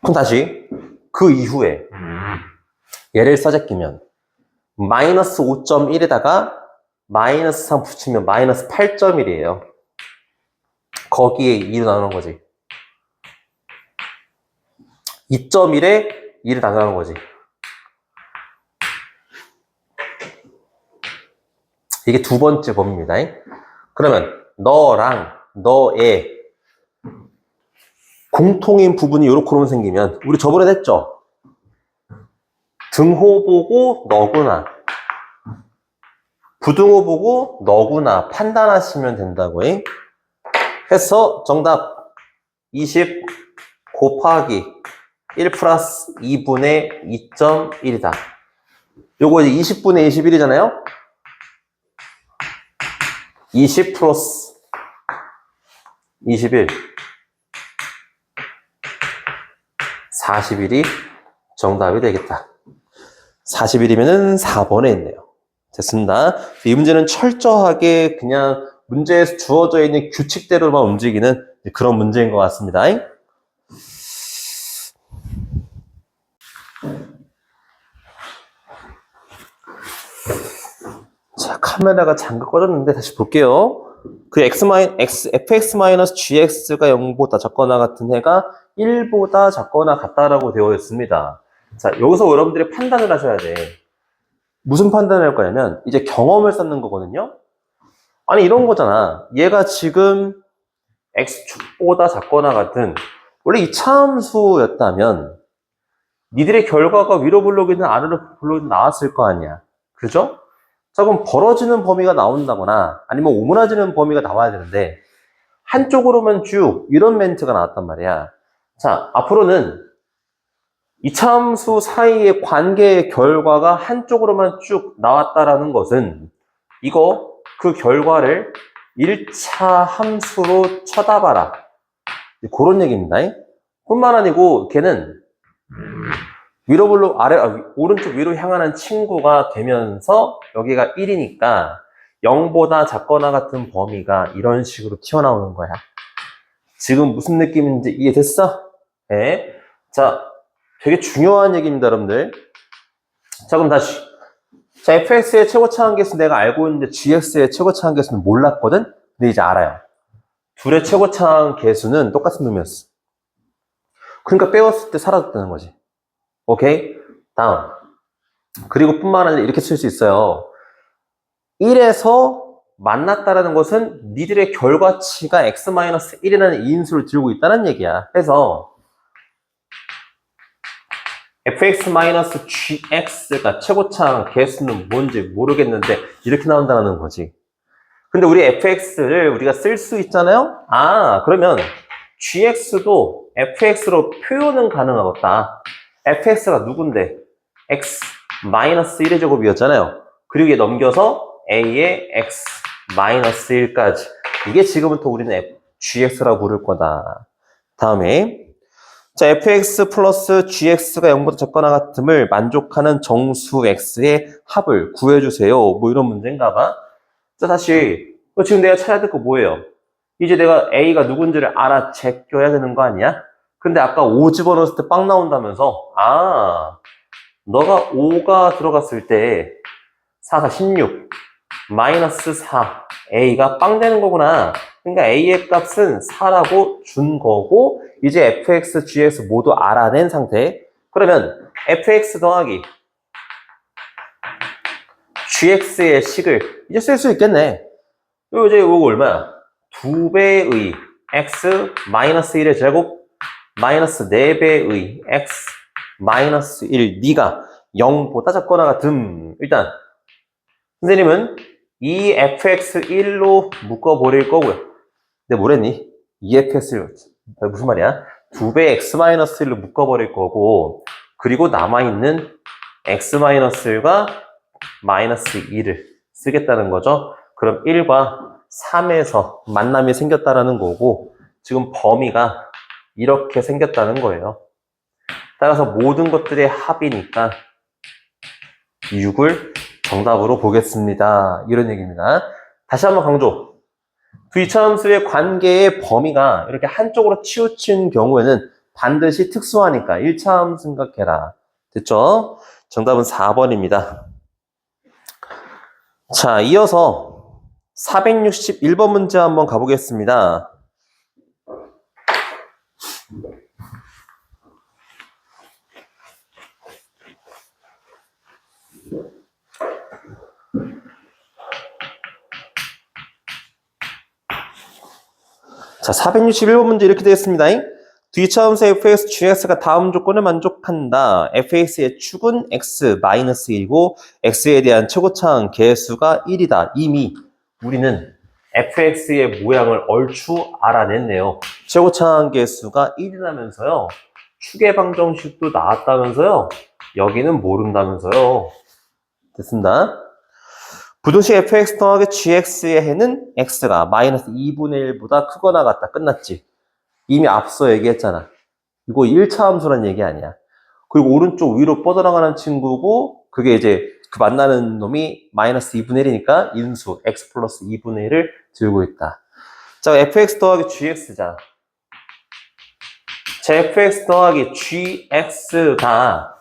그럼 다시 그 이후에 얘를 써제끼면 마이너스 5.1에다가 마이너스 3 붙이면 마이너스 8.1이에요. 거기에 2로 나누는 거지. 2.1에 2를 나누는 거지. 이게 두 번째 범위입니다. 그러면 너랑 너의 공통인 부분이 요렇게 생기면 우리 저번에 했죠? 등호 보고 너구나, 부등호 보고 너구나 판단하시면 된다고 해서 정답 20 곱하기 1 플러스 2분의 2.1이다. 요거 이제 20분의 21이잖아요? 20 플러스 21 41이 정답이 되겠다. 41이면은 4번에 있네요. 됐습니다. 이 문제는 철저하게 그냥 문제에서 주어져 있는 규칙대로만 움직이는 그런 문제인 것 같습니다. 자, 카메라가 잠깐 꺼졌는데 다시 볼게요. 그 fx-gx가 0보다 작거나 같은 해가 1보다 작거나 같다라고 되어 있습니다. 자, 여기서 여러분들이 판단을 하셔야 돼. 무슨 판단을 할 거냐면 이제 경험을 쌓는 거거든요. 아니 이런 거잖아. 얘가 지금 x축보다 작거나 같은 원래 이차함수였다면 니들의 결과가 위로 블록이든 아래로 블록이든 나왔을 거 아니야. 그죠? 자, 그럼 벌어지는 범위가 나온다거나 아니면 오므라지는 범위가 나와야 되는데 한쪽으로만 쭉 이런 멘트가 나왔단 말이야. 자, 앞으로는 이차함수 사이의 관계의 결과가 한쪽으로만 쭉 나왔다라는 것은 이거 그 결과를 1차 함수로 쳐다봐라. 그런 얘기입니다. 뿐만 아니고 걔는 위로 블록 오른쪽 위로 향하는 친구가 되면서 여기가 1이니까 0보다 작거나 같은 범위가 이런 식으로 튀어나오는 거야. 지금 무슨 느낌인지 이해됐어? 네. 자, 되게 중요한 얘기입니다, 여러분들. 자, 그럼 다시. 자, fx의 최고차 한계수 내가 알고 있는데 gx의 최고차 한계수는 몰랐거든? 근데 이제 알아요. 둘의 최고차 한계수는 똑같은 놈이었어. 그러니까 빼왔을 때 사라졌다는 거지. 오케이? 다음. 그리고 뿐만 아니라 이렇게 쓸 수 있어요. 1에서 만났다라는 것은 니들의 결과치가 x-1이라는 이인수를 들고 있다는 얘기야. 그래서 fx-gx가 최고차 개수는 뭔지 모르겠는데 이렇게 나온다는 거지. 근데 우리 fx를 우리가 쓸 수 있잖아요? 아, 그러면 gx도 fx로 표현은 가능하겠다. fx가 누군데? x-1의 제곱이었잖아요. 그리고 얘 넘겨서 a의 x-1까지. 이게 지금부터 우리는 gx라고 부를 거다. 다음에 자, fx 플러스 gx가 0보다 작거나 같음을 만족하는 정수 x의 합을 구해주세요. 뭐 이런 문제인가 봐. 자, 다시 지금 내가 찾아야 될 거 뭐예요? 이제 내가 a가 누군지를 알아채껴야 되는 거 아니야? 근데 아까 5 집어넣었을 때 빵 나온다면서 아, 너가 5가 들어갔을 때 4, 4, 16 마이너스 4 a가 빵 되는 거구나. 그러니까 a의 값은 4라고 준 거고 이제 fx, gx 모두 알아낸 상태. 그러면 fx 더하기 gx의 식을 이제 쓸 수 있겠네. 이제 이거 얼마야? 2배의 x 마이너스 1의 제곱 마이너스 4배의 x 마이너스 1 니가 0보다 작거나 같음. 일단 선생님은 이 fx1로 묶어버릴 거고요. 근데 뭐랬니? 이 fx를 무슨 말이야? 2배 x-1로 묶어버릴 거고 그리고 남아있는 x-1과 마이너스 2를 쓰겠다는 거죠. 그럼 1과 3에서 만남이 생겼다라는 거고 지금 범위가 이렇게 생겼다는 거예요. 따라서 모든 것들의 합이니까 6을 정답으로 보겠습니다. 이런 얘기입니다. 다시 한번 강조. 두 이차함수의 관계의 범위가 이렇게 한쪽으로 치우친 경우에는 반드시 특수하니까 1차함수 생각해라. 됐죠? 정답은 4번입니다. 자, 이어서 461번 문제 한번 가보겠습니다. 자, 461번 문제 이렇게 되겠습니다. 두 이차함수 fx, gx가 다음 조건을 만족한다. fx의 축은 x-1이고 x에 대한 최고차항 계수가 1이다. 이미 우리는 fx의 모양을 얼추 알아냈네요. 최고차항 계수가 1이라면서요. 축의 방정식도 나왔다면서요. 여기는 모른다면서요. 됐습니다. 부등식 fx 더하기 gx의 해는 x가 마이너스 2분의 1보다 크거나 같다. 끝났지. 이미 앞서 얘기했잖아. 이거 1차 함수란 얘기 아니야. 그리고 오른쪽 위로 뻗어나가는 친구고 그게 이제 그 만나는 놈이 마이너스 2분의 1이니까 인수 x 플러스 2분의 1을 들고 있다. 자, fx 더하기 gx자. 자, fx 더하기 gx가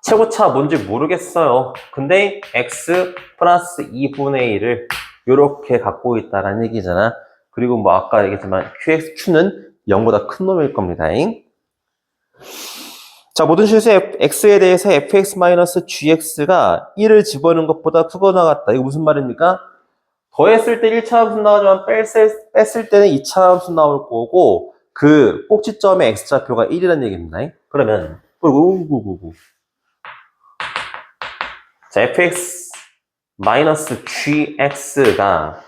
최고차 뭔지 모르겠어요. 근데 x 플러스 2분의 1을 이렇게 갖고 있다라는 얘기잖아. 그리고 뭐 아까 얘기했지만 qx는 0보다 큰 놈일 겁니다. 자, 모든 실수의 x에 대해서 fx-gx가 1을 집어넣은 것보다 크거나 같다. 이거 무슨 말입니까? 더했을 때 1차 함수 나오지만 뺐을 때는 2차 함수 나올 거고 그 꼭지점의 x좌표가 1이라는 얘기입니다. 그러면 자, fx-gx가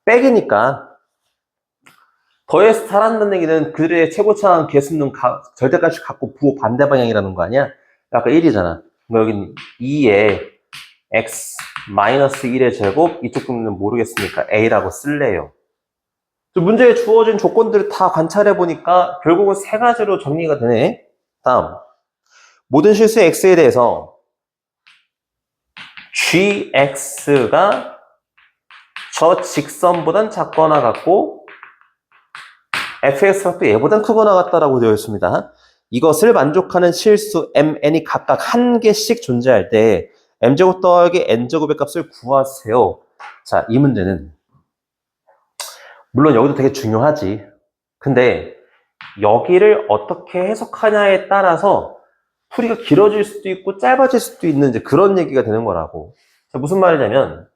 빼기니까 더해서 살았다는 얘기는 그들의 최고차항 개수는 절대값이 갖고 부호 반대 방향이라는 거 아니야? 아까 1이잖아. 여기는 2에 x-1의 제곱, 이쪽 부분은 모르겠으니까 a라고 쓸래요. 문제에 주어진 조건들을 다 관찰해보니까 결국은 세 가지로 정리가 되네. 다음, 모든 실수의 x에 대해서 gx가 저 직선보단 작거나 같고 fx가 또 얘보단 크거나 같다라고 되어 있습니다. 이것을 만족하는 실수 mn이 각각 한 개씩 존재할 때 m제곱 더하기 n제곱의 값을 구하세요. 자, 이 문제는 물론 여기도 되게 중요하지. 근데 여기를 어떻게 해석하냐에 따라서 풀이가 길어질 수도 있고 짧아질 수도 있는 이제 그런 얘기가 되는 거라고. 자, 무슨 말이냐면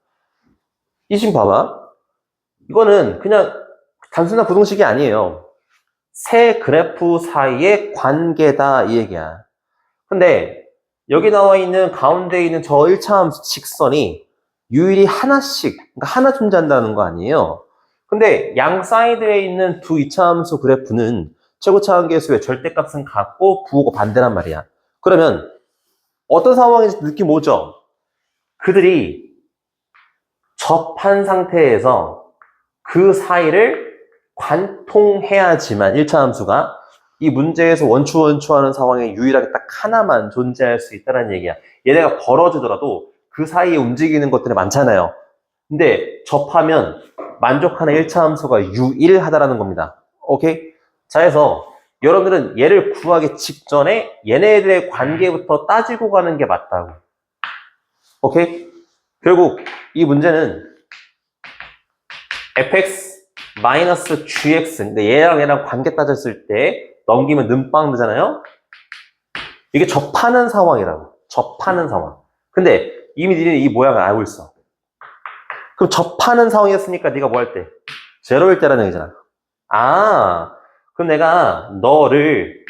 이 지금 봐봐. 이거는 그냥 단순한 부등식이 아니에요. 세 그래프 사이의 관계다 이 얘기야. 근데 여기 나와 있는 가운데 있는 저 1차 함수 직선이 유일히 하나씩, 그러니까 하나 존재한다는 거 아니에요. 근데 양 사이드에 있는 두 2차 함수 그래프는 최고차항 계수의 절대값은 같고 부호가 반대란 말이야. 그러면 어떤 상황인지 느낌 오죠? 그들이 접한 상태에서 그 사이를 관통해야지만 1차 함수가 이 문제에서 원추원추하는 상황에 유일하게 딱 하나만 존재할 수 있다는 얘기야. 얘네가 벌어지더라도 그 사이에 움직이는 것들이 많잖아요. 근데 접하면 만족하는 1차 함수가 유일하다라는 겁니다. 오케이? 자, 해서 여러분들은 얘를 구하기 직전에 얘네들의 관계부터 따지고 가는 게 맞다고. 오케이? 결국 이 문제는 fx-gx, 근데 얘랑 관계 따졌을 때 넘기면 는빵 되잖아요? 이게 접하는 상황이라고. 접하는 상황. 근데 이미 니네 이 모양을 알고 있어. 그럼 접하는 상황이었으니까 네가 뭐 할 때? 제로일 때라는 얘기잖아. 아, 그럼 내가 너를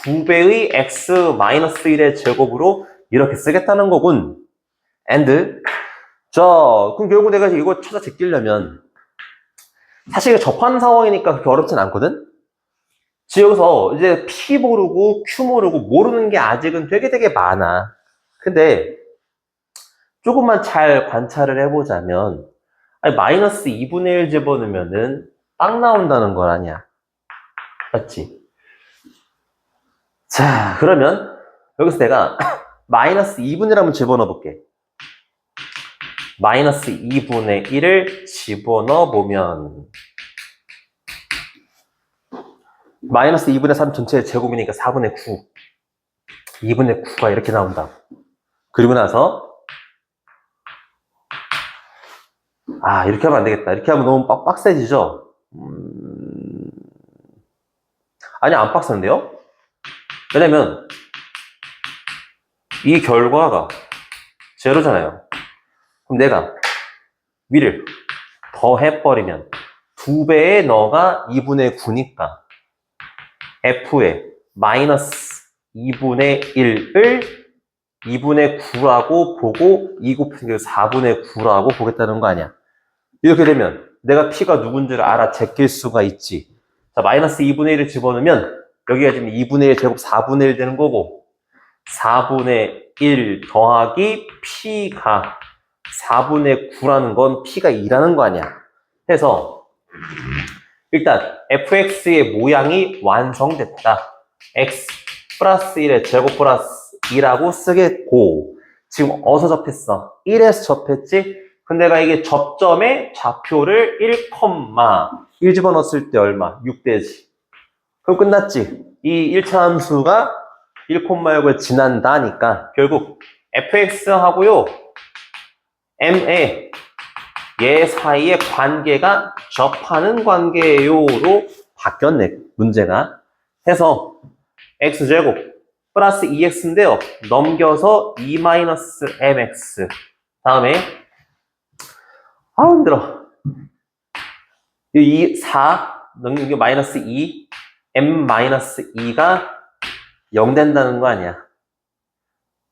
2배의 x-1의 제곱으로 이렇게 쓰겠다는 거군. and 자, 그럼 결국 내가 이거 찾아 제끼려면 사실 이게 접하는 상황이니까 그렇게 어렵진 않거든? 여기서 이제 P 모르고 Q 모르는 게 아직은 되게 많아. 근데 조금만 잘 관찰을 해보자면 마이너스 2분의 1 집어넣으면은 딱 나온다는 거 아니야. 맞지? 자, 그러면 여기서 내가 마이너스 2분의 1 한번 집어넣어 볼게. 마이너스 2분의 1을 집어넣어 보면 마이너스 2분의 3 전체의 제곱이니까 4분의 9. 2분의 9가 이렇게 나온다. 그리고 나서 이렇게 하면 안 되겠다. 이렇게 하면 너무 빡세지죠? 아니, 안 빡센데요? 왜냐면 이 결과가 제로잖아요. 그럼 내가 위를 더 해버리면 2배의 너가 2분의 9니까 f에 마이너스 2분의 1을 2분의 9라고 보고 2 곱하기 4분의 9라고 보겠다는 거 아니야. 이렇게 되면 내가 p가 누군지를 알아 제낄 수가 있지. 자, 마이너스 2분의 1을 집어넣으면 여기가 지금 2분의 1 제곱 4분의 1 되는 거고 4분의 1 더하기 p가 4분의 9라는 건 p가 2라는 거 아니야. 해서 일단 fx의 모양이 완성됐다. x 플러스 1의 제곱 플러스 2라고 쓰겠고 지금 어디서 접했어? 1에서 접했지? 근데 내가 이게 접점의 좌표를 1, 집어넣었을 때 얼마? 6 되지. 그럼 끝났지. 이 1차 함수가 1,6을 지난다니까 결국 fx하고요 m의 얘 사이의 관계가 접하는 관계요로 바뀌었네 문제가. 해서 x제곱 플러스 2x인데요 넘겨서 2-mx 다음에 힘들어. 이 4 넘기고 마이너스 2 m-2가 0 된다는 거 아니야.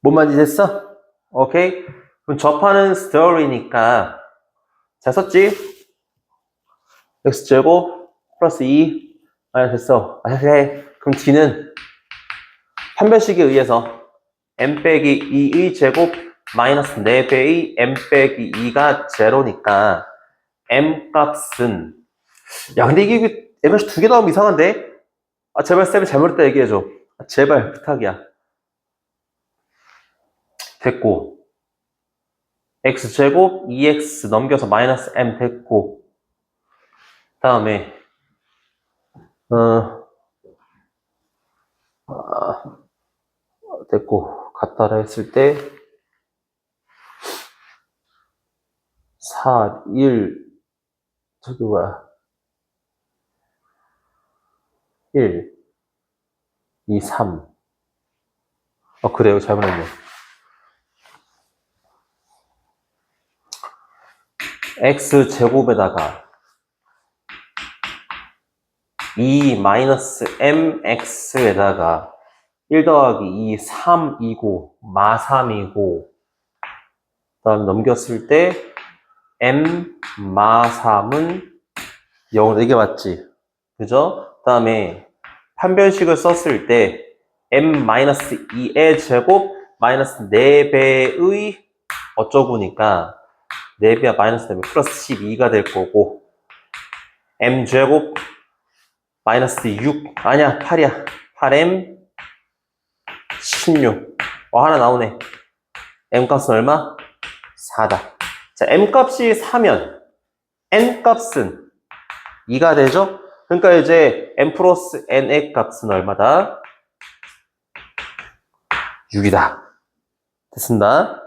뭔 말인지 됐어? 오케이? 그럼 접하는 스토리니까 잘 썼지? x제곱 플러스 2 됐어. 그럼 d는 판별식에 의해서 m 빼기 2의 제곱 마이너스 4배의 m 빼기 2가 제로니까 m 값은 근데 이게 m값이 2개 나오면 이상한데? 제발 쌤이 잘못했다 얘기해줘. 제발 부탁이야. 됐고 x제곱 2x 넘겨서 마이너스 m 됐고 다음에 됐고 갖다라 했을 때 4, 1 저기 뭐야 1 2, 3 그래요 잘못했네. x제곱에다가 2-mx에다가 1 더하기 2, 3이고 마3이고 그 다음 넘겼을 때 m-3은 0, 이게 맞지? 그죠? 그 다음에 판별식을 썼을 때 m-2의 제곱 마이너스 4배의 어쩌고니까 4배와 마이너스 4배 플러스 12가 될 거고 m제곱 마이너스 6 아니야 8이야 8m 16 하나 나오네. m값은 얼마? 4다. 자, m값이 4면 n값은 2가 되죠? 그러니까 이제 m 플러스 n의 값은 얼마다? 6이다. 됐습니다.